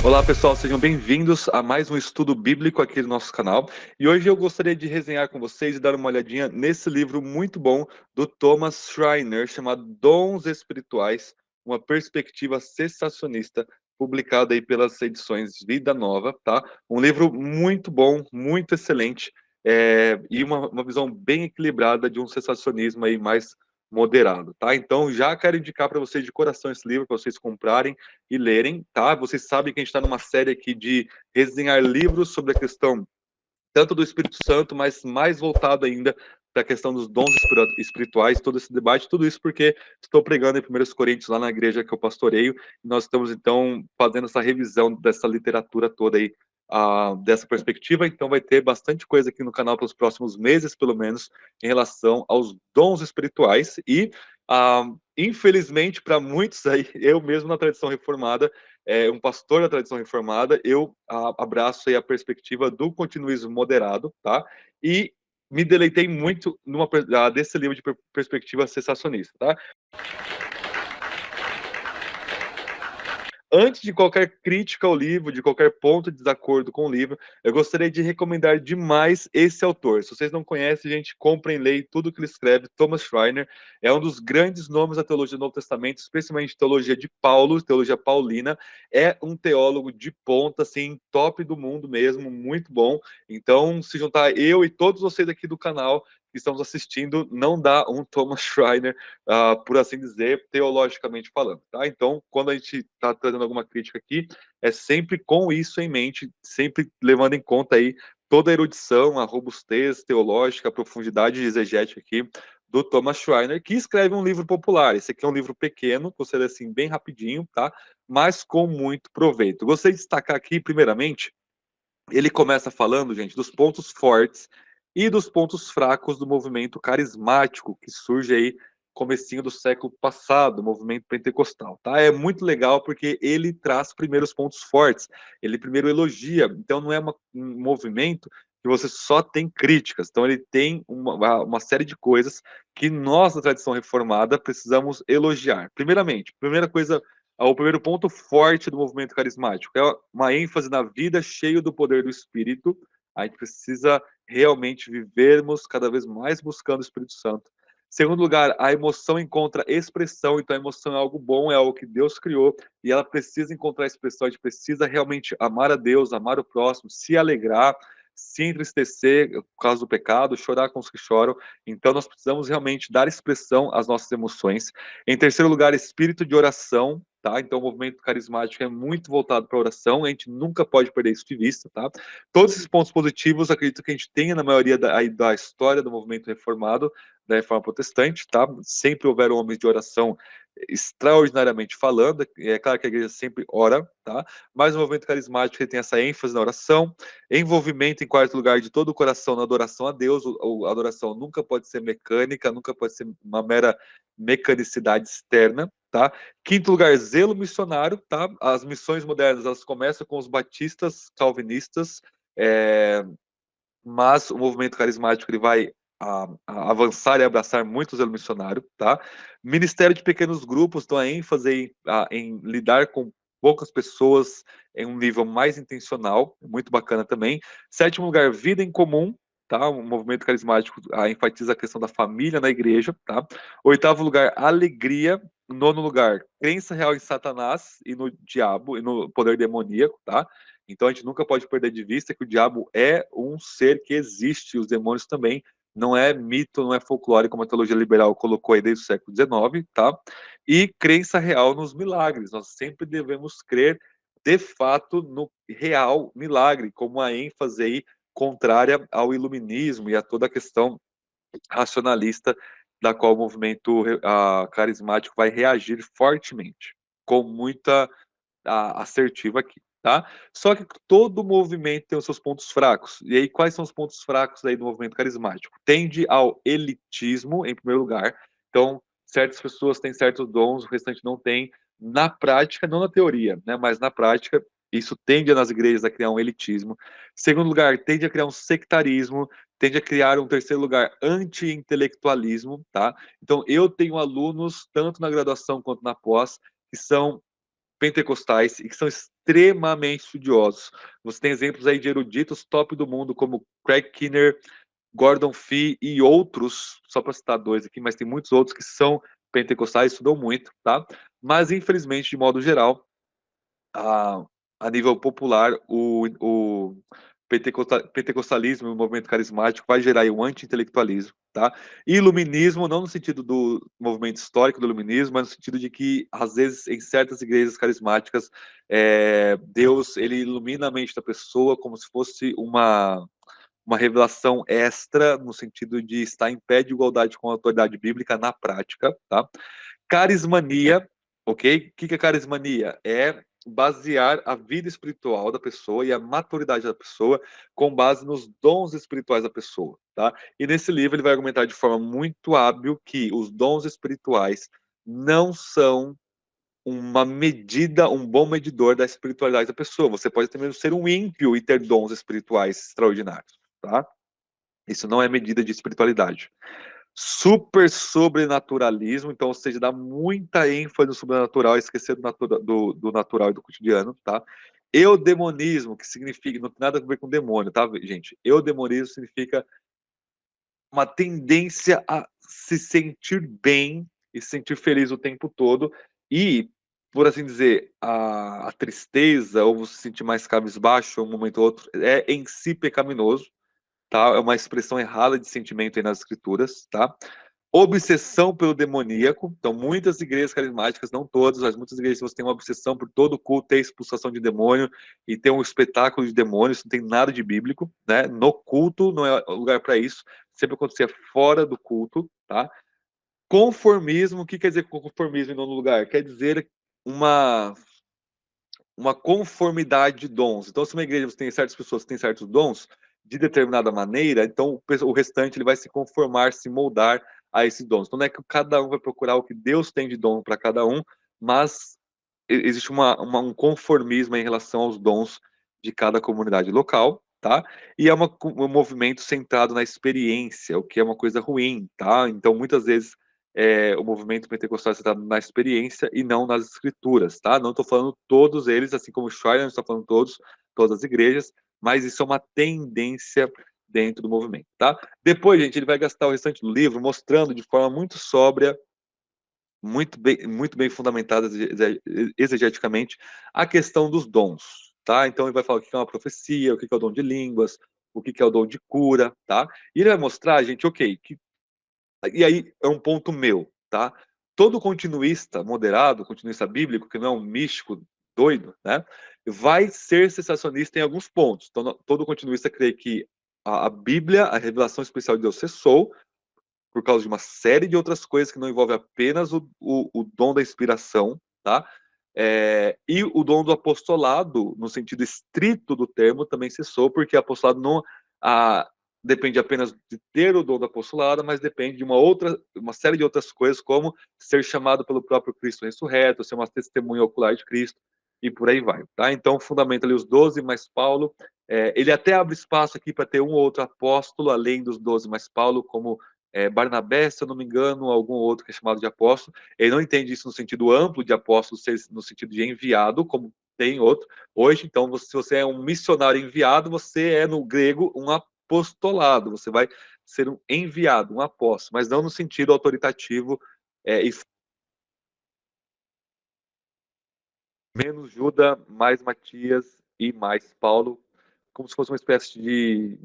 Olá pessoal, sejam bem-vindos a mais um estudo bíblico aqui no nosso canal. E hoje eu gostaria de resenhar com vocês e dar uma olhadinha nesse livro muito bom do Thomas Schreiner, chamado Dons Espirituais, uma perspectiva cessacionista, publicado aí pelas edições Vida Nova, tá? Um livro muito bom, muito excelente, e uma visão bem equilibrada de um cessacionismo aí mais moderado, tá? Então já quero indicar para vocês de coração esse livro, para vocês comprarem e lerem, tá? Vocês sabem que a gente está numa série aqui de resenhar livros sobre a questão tanto do Espírito Santo, mas mais voltado ainda para a questão dos dons espirituais, todo esse debate, tudo isso porque estou pregando em 1 Coríntios lá na igreja que eu pastoreio, e nós estamos então fazendo essa revisão dessa literatura toda aí, dessa perspectiva, então vai ter bastante coisa aqui no canal para os próximos meses, pelo menos, em relação aos dons espirituais, e infelizmente para muitos aí, eu mesmo na tradição reformada, um pastor da tradição reformada, eu abraço aí a perspectiva do continuismo moderado, tá? E me deleitei muito desse livro de perspectiva cessacionista, tá? Antes de qualquer crítica ao livro, de qualquer ponto de desacordo com o livro, eu gostaria de recomendar demais esse autor. Se vocês não conhecem, gente, comprem, leiam tudo que ele escreve. Thomas Schreiner é um dos grandes nomes da teologia do Novo Testamento, especialmente teologia de Paulo, teologia paulina. É um teólogo de ponta, assim, top do mundo mesmo, muito bom. Então, se juntar eu e todos vocês aqui do canal que estamos assistindo, não dá um Thomas Schreiner, por assim dizer, teologicamente falando, tá? Então, quando a gente está trazendo alguma crítica aqui, é sempre com isso em mente, sempre levando em conta aí toda a erudição, a robustez teológica, a profundidade exegética aqui do Thomas Schreiner, que escreve um livro popular. Esse aqui é um livro pequeno, você lê assim bem rapidinho, tá? Mas com muito proveito. Gostaria de destacar aqui, primeiramente, ele começa falando, gente, dos pontos fortes e dos pontos fracos do movimento carismático que surge aí comecinho do século passado, o movimento pentecostal, tá? É muito legal porque ele traz primeiro os pontos fortes, ele primeiro elogia, então não é um movimento que você só tem críticas, então ele tem uma série de coisas que nós, da tradição reformada, precisamos elogiar. Primeiramente, primeira coisa, o primeiro ponto forte do movimento carismático é uma ênfase na vida cheio do poder do Espírito. A gente precisa realmente vivermos cada vez mais buscando o Espírito Santo. Segundo lugar, a emoção encontra expressão, então a emoção é algo bom, é algo que Deus criou, e ela precisa encontrar expressão, a gente precisa realmente amar a Deus, amar o próximo, se alegrar, se entristecer por causa do pecado, chorar com os que choram, então nós precisamos realmente dar expressão às nossas emoções. Em terceiro lugar, espírito de oração, tá? Então o movimento carismático é muito voltado para a oração, a gente nunca pode perder isso de vista, tá? Todos esses pontos positivos, acredito que a gente tenha na maioria da história do movimento reformado, da reforma protestante, tá? Sempre houveram homens de oração extraordinariamente falando, é claro que a igreja sempre ora, tá? Mas o movimento carismático ele tem essa ênfase na oração, envolvimento em quarto lugar de todo o coração na adoração a Deus, a adoração nunca pode ser mecânica, nunca pode ser uma mera mecanicidade externa, tá? Quinto lugar, zelo missionário, tá? As missões modernas, elas começam com os batistas, calvinistas, mas o movimento carismático ele vai avançar e abraçar muito o zelo missionário, tá? Ministério de pequenos grupos, então a ênfase em lidar com poucas pessoas em um nível mais intencional, muito bacana também. Sétimo lugar, vida em comum, tá? O movimento carismático enfatiza a questão da família na igreja, tá? Oitavo lugar, alegria. Nono lugar, crença real em Satanás e no diabo e no poder demoníaco, tá? Então a gente nunca pode perder de vista que o diabo é um ser que existe, os demônios também. Não é mito, não é folclore, como a teologia liberal colocou aí desde o século XIX, tá? E crença real nos milagres. Nós sempre devemos crer, de fato, no real milagre, como a ênfase aí contrária ao iluminismo e a toda a questão racionalista da qual o movimento carismático vai reagir fortemente, com muita assertiva aqui, tá? Só que todo movimento tem os seus pontos fracos. E aí, quais são os pontos fracos aí do movimento carismático? Tende ao elitismo, em primeiro lugar. Então, certas pessoas têm certos dons, o restante não tem. Na prática, não na teoria, né? Mas na prática, isso tende nas igrejas a criar um elitismo. Segundo lugar, tende a criar um sectarismo, tende a criar um terceiro lugar, anti-intelectualismo, tá? Então, eu tenho alunos, tanto na graduação quanto na pós, que são pentecostais e que são extremamente estudiosos. Você tem exemplos aí de eruditos top do mundo, como Craig Kinner, Gordon Fee e outros, só para citar dois aqui, mas tem muitos outros que são pentecostais, estudam muito, tá? Mas, infelizmente, de modo geral, a, a nível popular, o pentecostalismo, o movimento carismático, vai gerar aí um anti-intelectualismo, tá? E iluminismo, não no sentido do movimento histórico do iluminismo, mas no sentido de que, às vezes, em certas igrejas carismáticas, Deus, ele ilumina a mente da pessoa como se fosse uma revelação extra, no sentido de estar em pé de igualdade com a autoridade bíblica na prática, tá? Carismania, ok? O que é carismania? É basear a vida espiritual da pessoa e a maturidade da pessoa com base nos dons espirituais da pessoa, tá? E nesse livro ele vai argumentar de forma muito hábil que os dons espirituais não são uma medida, um bom medidor da espiritualidade da pessoa. Você pode até mesmo ser um ímpio e ter dons espirituais extraordinários, tá? Isso não é medida de espiritualidade. Super sobrenaturalismo, então, ou seja, dá muita ênfase no sobrenatural, esquecer do natural e do cotidiano, tá? Eudemonismo, que significa, não tem nada a ver com demônio, tá, gente? Eudemonismo significa uma tendência a se sentir bem e se sentir feliz o tempo todo e, por assim dizer, a tristeza ou se sentir mais cabisbaixo um momento ou outro é em si pecaminoso, tá? É uma expressão errada de sentimento aí nas escrituras, tá? Obsessão pelo demoníaco. Então, muitas igrejas carismáticas, não todas, mas muitas igrejas você tem uma obsessão por todo culto, ter expulsação de demônio e ter um espetáculo de demônios, isso não tem nada de bíblico, né? No culto não é lugar para isso, sempre acontecia fora do culto, tá? Conformismo, o que quer dizer conformismo em nono lugar? Quer dizer uma uma conformidade de dons. Então, se uma igreja você tem certas pessoas que têm certos dons de determinada maneira, então o restante ele vai se conformar, se moldar a esses dons. Então, não é que cada um vai procurar o que Deus tem de dom para cada um, mas existe um conformismo em relação aos dons de cada comunidade local, tá? E é um movimento centrado na experiência, o que é uma coisa ruim, tá? Então, muitas vezes o movimento pentecostal está na experiência e não nas escrituras, tá? Não estou falando todos eles, assim como o Schreiner, não estou falando todas as igrejas, mas isso é uma tendência dentro do movimento, tá? Depois, gente, ele vai gastar o restante do livro mostrando de forma muito sóbria, muito bem fundamentada exegeticamente, a questão dos dons, tá? Então ele vai falar o que é uma profecia, o que é o dom de línguas, o que é o dom de cura, tá? E ele vai mostrar, gente, ok, e aí é um ponto meu, tá? Todo continuista moderado, continuista bíblico, que não é um místico doido, né? Vai ser sensacionista em alguns pontos. Então, todo continuista crê que a Bíblia, a revelação especial de Deus cessou por causa de uma série de outras coisas que não envolve apenas o dom da inspiração, tá? E o dom do apostolado, no sentido estrito do termo, também cessou, porque apostolado não a, depende apenas de ter o dom do apostolado, mas depende de uma série de outras coisas, como ser chamado pelo próprio Cristo ressurreto, ser uma testemunha ocular de Cristo, e por aí vai, tá? Então, fundamenta ali os 12 mais Paulo. Ele até abre espaço aqui para ter um ou outro apóstolo, além dos 12 mais Paulo, como Barnabé, se eu não me engano, algum outro que é chamado de apóstolo. Ele não entende isso no sentido amplo de apóstolo, no sentido de enviado, como tem outro. Hoje, então, se você é um missionário enviado, você é, no grego, um apostolado. Você vai ser um enviado, um apóstolo, mas não no sentido autoritativo, e menos Judas, mais Matias e mais Paulo, como se fosse uma espécie de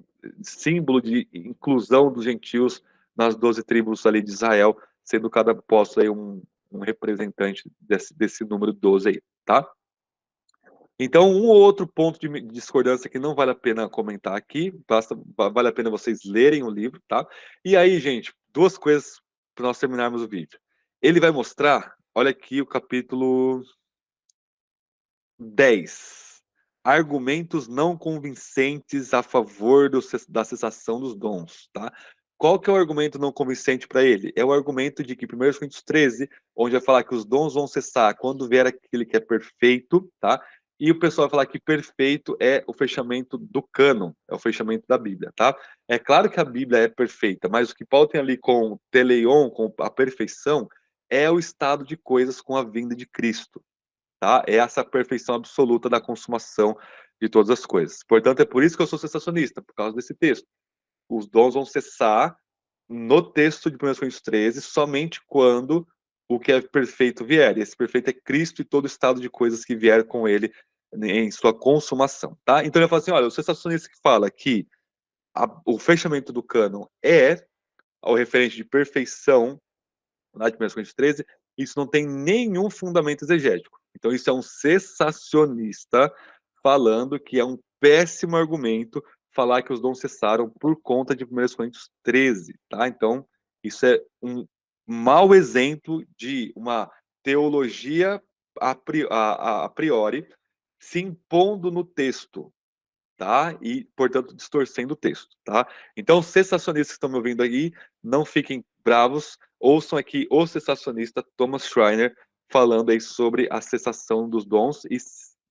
símbolo de inclusão dos gentios nas 12 tribos ali de Israel, sendo cada apóstolo aí um representante desse número 12 aí, tá? Então, um ou outro ponto de discordância que não vale a pena comentar aqui, vale a pena vocês lerem o livro, tá? E aí, gente, duas coisas para nós terminarmos o vídeo. Ele vai mostrar, olha aqui o capítulo 10. Argumentos não convincentes a favor da cessação dos dons, tá? Qual que é o argumento não convincente para ele? É o argumento de que 1 Coríntios 13, onde vai falar que os dons vão cessar quando vier aquele que é perfeito, tá? E o pessoal vai falar que perfeito é o fechamento do cânon, é o fechamento da Bíblia, tá? É claro que a Bíblia é perfeita, mas o que Paulo tem ali com teleion, com a perfeição, é o estado de coisas com a vinda de Cristo. tá? É essa perfeição absoluta da consumação de todas as coisas. Portanto, é por isso que eu sou sensacionista, por causa desse texto. Os dons vão cessar no texto de 1 Coríntios 13, somente quando o que é perfeito vier. E esse perfeito é Cristo e todo estado de coisas que vier com ele em sua consumação, tá? Então ele fala assim, olha, o sensacionista que fala que o fechamento do cânon é ao referente de perfeição, lá de 1 Coríntios 13, isso não tem nenhum fundamento exegético. Então isso é um cessacionista falando que é um péssimo argumento falar que os dons cessaram por conta de 1 Coríntios 13, tá? Então, isso é um mau exemplo de uma teologia a priori se impondo no texto, tá? E, portanto, distorcendo o texto, tá? Então, os cessacionistas que estão me ouvindo aí, não fiquem bravos, ouçam aqui o cessacionista Thomas Schreiner falando aí sobre a cessação dos dons, e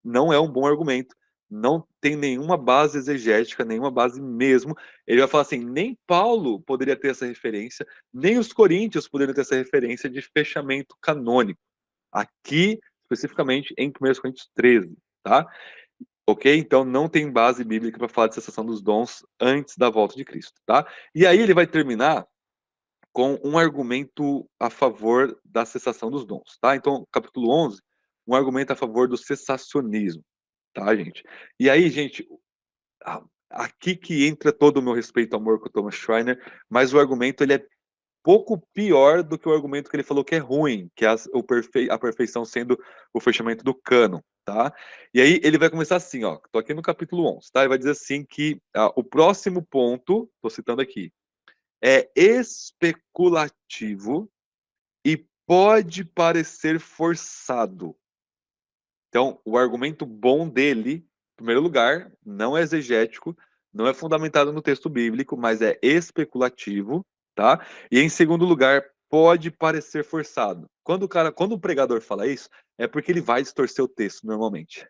não é um bom argumento, não tem nenhuma base exegética, nenhuma base mesmo. Ele vai falar assim, nem Paulo poderia ter essa referência, nem os coríntios poderiam ter essa referência de fechamento canônico, aqui, especificamente em 1 Coríntios 13, tá? Ok? Então não tem base bíblica para falar de cessação dos dons antes da volta de Cristo, tá? E aí ele vai terminar com um argumento a favor da cessação dos dons, tá? Então, capítulo 11, um argumento a favor do cessacionismo, tá, gente? E aí, gente, aqui que entra todo o meu respeito e amor com o Thomas Schreiner, mas o argumento ele é pouco pior do que o argumento que ele falou que é ruim, que é a perfeição sendo o fechamento do cano, tá? E aí ele vai começar assim, ó, tô aqui no capítulo 11, tá? Ele vai dizer assim que o próximo ponto, tô citando aqui, é especulativo e pode parecer forçado. Então, o argumento bom dele, em primeiro lugar, não é exegético, não é fundamentado no texto bíblico, mas é especulativo, tá? E em segundo lugar, pode parecer forçado. Quando o pregador fala isso, é porque ele vai distorcer o texto normalmente.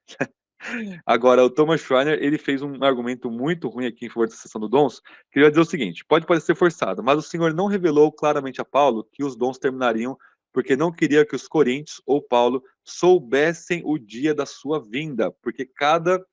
Agora, o Thomas Schreiner, ele fez um argumento muito ruim aqui em favor da cessação dos dons, que ele vai dizer o seguinte: pode parecer forçado, mas o Senhor não revelou claramente a Paulo que os dons terminariam porque não queria que os coríntios ou Paulo soubessem o dia da sua vinda, porque cada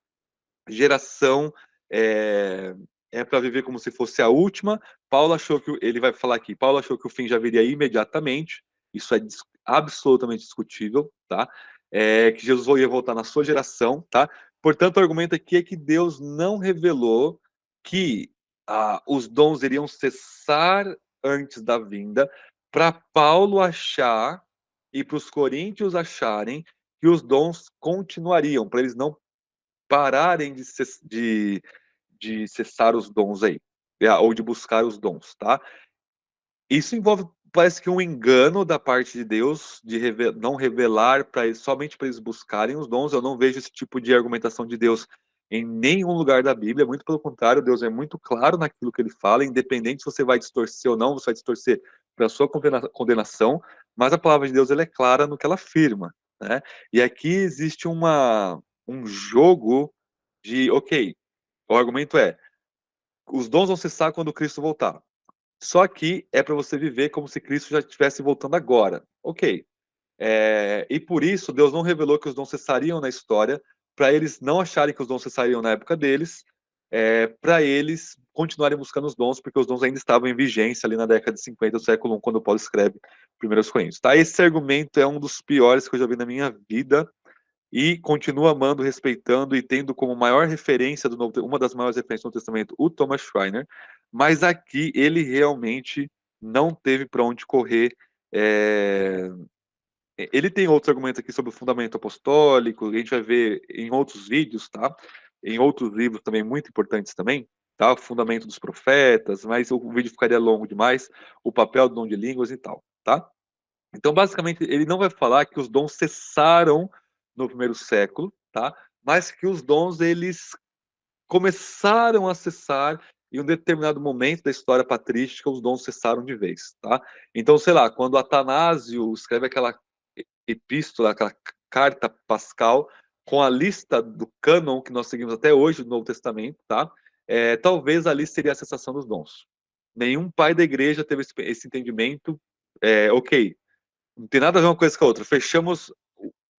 geração é, é para viver como se fosse a última. Paulo achou que ele vai falar aqui. Paulo achou que o fim já viria imediatamente. Isso é absolutamente discutível, tá? Que Jesus ia voltar na sua geração, tá? Portanto, o argumento aqui é que Deus não revelou que os dons iriam cessar antes da vinda, para Paulo achar e para os coríntios acharem que os dons continuariam, para eles não pararem de cessar os dons aí, ou de buscar os dons, tá? Isso envolve, parece que um engano da parte de Deus de não revelar para eles, somente para eles buscarem os dons. Eu não vejo esse tipo de argumentação de Deus em nenhum lugar da Bíblia, muito pelo contrário, Deus é muito claro naquilo que ele fala, independente se você vai distorcer ou não, você vai distorcer para a sua condenação, mas a palavra de Deus ela é clara no que ela afirma, né? E aqui existe um jogo de, ok, o argumento é, os dons vão cessar quando Cristo voltar. Só que é para você viver como se Cristo já estivesse voltando agora. Ok. E por isso Deus não revelou que os dons cessariam na história, para eles não acharem que os dons cessariam na época deles, para eles continuarem buscando os dons, porque os dons ainda estavam em vigência ali na década de 50 do século I, quando Paulo escreve 1 Coríntios. Tá? Esse argumento é um dos piores que eu já vi na minha vida, e continuo amando, respeitando e tendo como maior referência uma das maiores referências do Novo Testamento, o Thomas Schreiner, mas aqui ele realmente não teve para onde correr. É... Ele tem outros argumentos aqui sobre o fundamento apostólico, a gente vai ver em outros vídeos, tá? Em outros livros também muito importantes também, tá? O fundamento dos profetas, mas o vídeo ficaria longo demais, o papel do dom de línguas e tal, tá? Então, basicamente, ele não vai falar que os dons cessaram no primeiro século, tá? Mas que os dons eles começaram a cessar em um determinado momento da história patrística, os dons cessaram de vez, tá? Então, sei lá, quando Atanásio escreve aquela epístola, aquela carta pascal com a lista do cânon que nós seguimos até hoje do Novo Testamento, tá? Talvez ali seria a cessação dos dons. Nenhum pai da igreja teve esse entendimento. Ok, não tem nada a ver uma coisa com a outra. Fechamos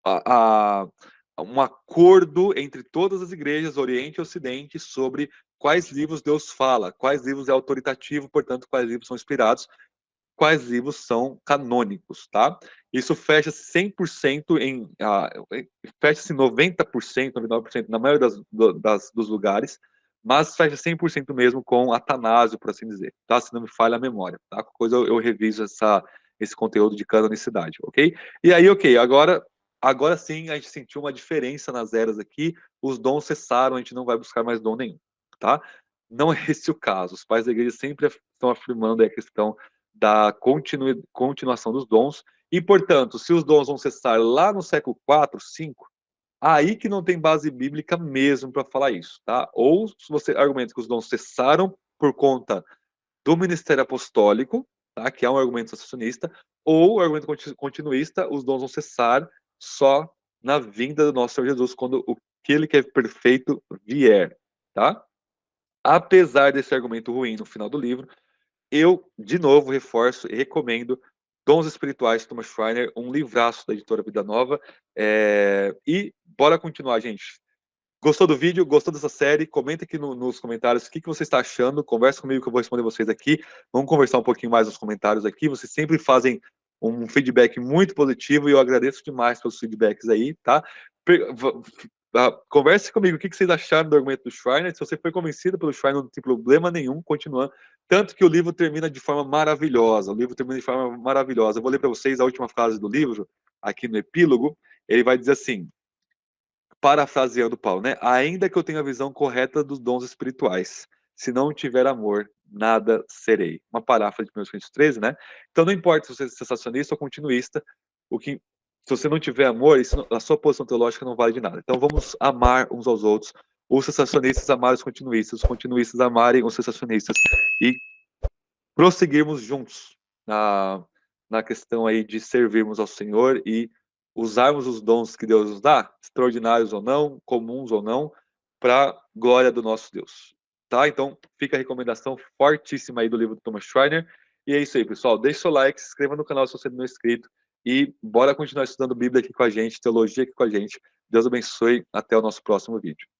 a, um acordo entre todas as igrejas, Oriente e Ocidente, sobre quais livros Deus fala, quais livros é autoritativo, portanto, quais livros são inspirados, quais livros são canônicos, tá? Isso fecha 100% fecha-se 90%, 99% na maioria dos lugares, mas fecha 100% mesmo com Atanásio, por assim dizer, tá? Se não me falha a memória, tá? Qualquer coisa eu reviso esse conteúdo de canonicidade, ok? E aí, ok, agora sim a gente sentiu uma diferença nas eras aqui, os dons cessaram, a gente não vai buscar mais dom nenhum, tá? Não é esse o caso, os pais da igreja sempre estão afirmando a questão da continuação dos dons, e, portanto, se os dons vão cessar lá no século 4, 5, aí que não tem base bíblica mesmo para falar isso, tá? Ou se você argumenta que os dons cessaram por conta do ministério apostólico, tá? Que é um argumento sensacionista, ou o argumento continuista, os dons vão cessar só na vinda do nosso Senhor Jesus, quando aquele que é perfeito vier, tá? Apesar desse argumento ruim no final do livro, eu, de novo, reforço e recomendo Dons Espirituais, de Thomas Schreiner, um livraço da editora Vida Nova. E bora continuar, gente. Gostou do vídeo? Gostou dessa série? Comenta aqui nos comentários o que você está achando. Conversa comigo que eu vou responder vocês aqui. Vamos conversar um pouquinho mais nos comentários aqui. Vocês sempre fazem um feedback muito positivo e eu agradeço demais pelos feedbacks aí, tá? Converse comigo o que vocês acharam do argumento do Schreiner. Se você foi convencido pelo Schreiner, não tem problema nenhum, continuando. Tanto que o livro termina de forma maravilhosa. O livro termina de forma maravilhosa. Eu vou ler para vocês a última frase do livro, aqui no epílogo. Ele vai dizer assim, parafraseando Paulo, né? Ainda que eu tenha a visão correta dos dons espirituais, se não tiver amor, nada serei. Uma paráfrase de 1913, né? Então não importa se você é sensacionista ou continuista, se você não tiver amor, a sua posição teológica não vale de nada. Então vamos amar uns aos outros. Os sensacionistas amarem os continuistas amarem os sensacionistas e prosseguirmos juntos na questão aí de servirmos ao Senhor e usarmos os dons que Deus nos dá, extraordinários ou não, comuns ou não, para glória do nosso Deus. Tá? Então, fica a recomendação fortíssima aí do livro do Thomas Schreiner. E é isso aí, pessoal. Deixe seu like, se inscreva no canal se você não é inscrito e bora continuar estudando Bíblia aqui com a gente, teologia aqui com a gente. Deus abençoe. Até o nosso próximo vídeo.